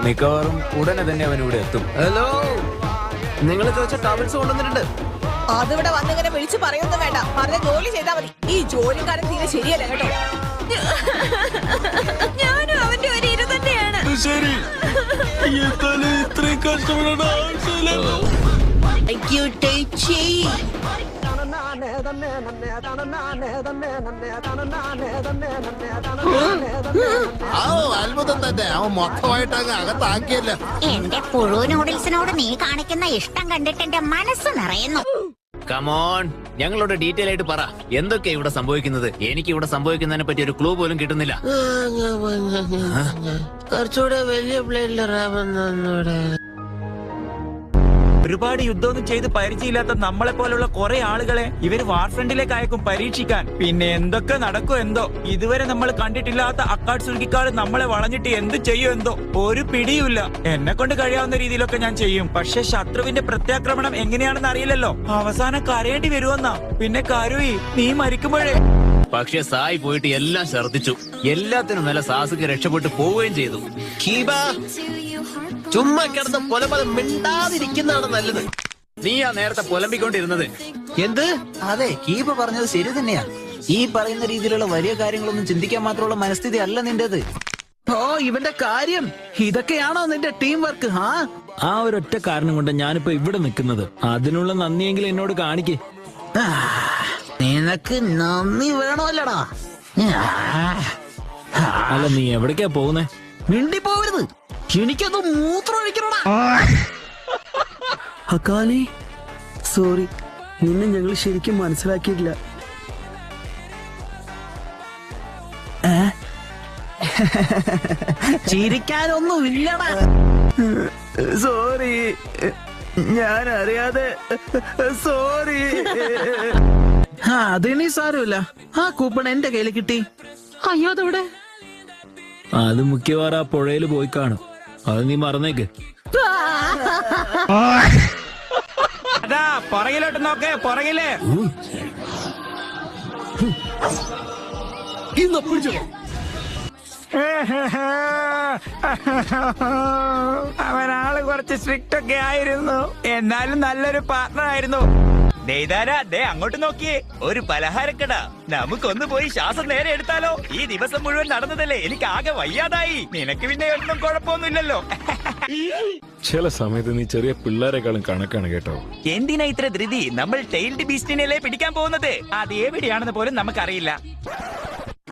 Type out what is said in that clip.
മിക്കവാറും ഉടനെ തന്നെ അവൻ ഇവിടെ എത്തും. ഹലോ, നിങ്ങൾ ചോദിച്ച ടവൽസ് കൊണ്ടുവന്നിട്ടുണ്ട്. അതിവിടെ വന്നിങ്ങനെ വിളിച്ചു പറയൊന്നും വേണ്ട, പറഞ്ഞ ജോലി ചെയ്താൽ മതി. ഈ ജോലിക്കാരൻ തീരെ ശരിയല്ല കേട്ടോ. ഞാനും അവന്റെ ഒരു ഇരു തന്നെയാണ്. ശരി, ഇത്രയും കഷ്ടപ്പെടേണ്ട ആവശ്യമില്ലല്ലോ. അത്ഭുതം തന്നെ, അവൻ മൊത്തമായിട്ട് അങ്ങ് അകത്താക്കിയല്ലോ. എന്റെ പുഴു നൂഡിൽസിനോട് നീ കാണിക്കുന്ന ഇഷ്ടം കണ്ടിട്ട് എന്റെ മനസ്സ് നിറയുന്നു. കമോൺ, ഞങ്ങളോട് ഡീറ്റെയിൽ ആയിട്ട് പറ, എന്തൊക്കെയാ ഇവിടെ സംഭവിക്കുന്നത്? എനിക്ക് ഇവിടെ സംഭവിക്കുന്നതിനെ പറ്റി ഒരു ക്ലൂ പോലും കിട്ടുന്നില്ല. കുറച്ചുകൂടെ വലിയ പ്ലേറ്റിലൂടെ ഒരുപാട് യുദ്ധമൊന്നും ചെയ്ത് പരിചയമില്ലാത്ത നമ്മളെ പോലുള്ള കുറെ ആളുകളെ ഇവര് വാർഫ്രണ്ടിലേക്ക് അയക്കും പരീക്ഷിക്കാൻ. പിന്നെ എന്തൊക്കെ നടക്കും എന്തോ. ഇതുവരെ നമ്മൾ കണ്ടിട്ടില്ലാത്ത അക്കാഡ് സുൽക്കിക്കാട് നമ്മളെ വളഞ്ഞിട്ട് എന്ത് ചെയ്യും എന്തോ, ഒരു പിടിയുമില്ല. എന്നെ കൊണ്ട് കഴിയാവുന്ന രീതിയിലൊക്കെ ഞാൻ ചെയ്യും. പക്ഷെ ശത്രുവിന്റെ പ്രത്യാക്രമണം എങ്ങനെയാണെന്ന് അറിയില്ലല്ലോ. അവസാനം കരയേണ്ടി വരുമെന്നാ. പിന്നെ കരുയി, നീ മരിക്കുമ്പോഴേ. പക്ഷെ സായി പോയിട്ട് എല്ലാം ഛർദിച്ചു. എല്ലാത്തിനും നല്ല സാഹസിക രക്ഷപ്പെട്ടു പോവുകയും ചെയ്തു. ചുമ്മാ കിടന്ന് പൊലപൊല മിണ്ടാതിരിക്കുന്നതാണ് നല്ലത്. നീയാ നേരത്തെ പുലമ്പിക്കൊണ്ടിരുന്നത്. എന്ത്? അതെ, കീപ് പറഞ്ഞത് ശരി തന്നെയാ. ഈ പറയുന്ന രീതിയിലുള്ള വലിയ കാര്യങ്ങളൊന്നും ചിന്തിക്കാൻ മാത്രമുള്ള മനസ്ഥിതി അല്ല നിന്റേത്. ഓ, ഇവന്റെ കാര്യം ഇതൊക്കെയാണോ നിന്റെ ടീം വർക്ക്? ആ ഒരൊറ്റ കാരണം കൊണ്ട് ഞാനിപ്പോ ഇവിടെ നിൽക്കുന്നത്. അതിനുള്ള നന്ദിയെങ്കിലും എന്നോട് കാണിക്കേ. നിനക്ക് നന്ദി വേണമല്ലടാ. അല്ല, നീ എവിടേക്കാ പോകുന്നേ? മിണ്ടി പോവരുത്, എനിക്കത് മൂത്രം ഒഴിക്കണടാ. അക്കാലി, സോറി, നിന്നെ ഞങ്ങൾ ശരിക്കും മനസ്സിലാക്കിയില്ല. ചിരിക്കാനൊന്നും ഇല്ലടാ. സോറി, ഞാൻ അറിയാതെ. സോറി. അതിനി സാരമില്ല. ആ കൂപ്പൺ എന്റെ കയ്യിൽ കിട്ടി. അയ്യോ, അതെവിടെ? അത് മിക്കവാറും ആ പുഴയിൽ പോയി കാണും. അത് നീ മറന്നേക്ക്. അതാ പുറകിലോട്ട് നോക്ക്, പുറകില്. അവനാള് കുറച്ച് സ്ട്രിക്റ്റ് ഒക്കെ ആയിരുന്നു, എന്നാലും നല്ലൊരു പാർട്ണർ ആയിരുന്നു. അങ്ങോട്ട് നോക്കിയേ, ഒരു പലഹാരക്കട. നമുക്കൊന്ന് പോയി ശ്വാസം നേരെ എടുത്താലോ? ഈ ദിവസം മുഴുവൻ നടന്നതല്ലേ, എനിക്ക് ആകെ വയ്യാതായി. നിനക്ക് പിന്നെ ഒന്നും കുഴപ്പമൊന്നുമില്ലല്ലോ. ചില സമയത്ത് നീ ചെറിയ പിള്ളേരെക്കാളും കണക്കാണ് കേട്ടോ. എന്തിനാ ഇത്ര ധൃതി? നമ്മൾ ടൈൽഡ് ബീസ്റ്റിനെ പിടിക്കാൻ പോകുന്നത്. അത് എവിടെയാണെന്ന് പോലും നമുക്കറിയില്ല.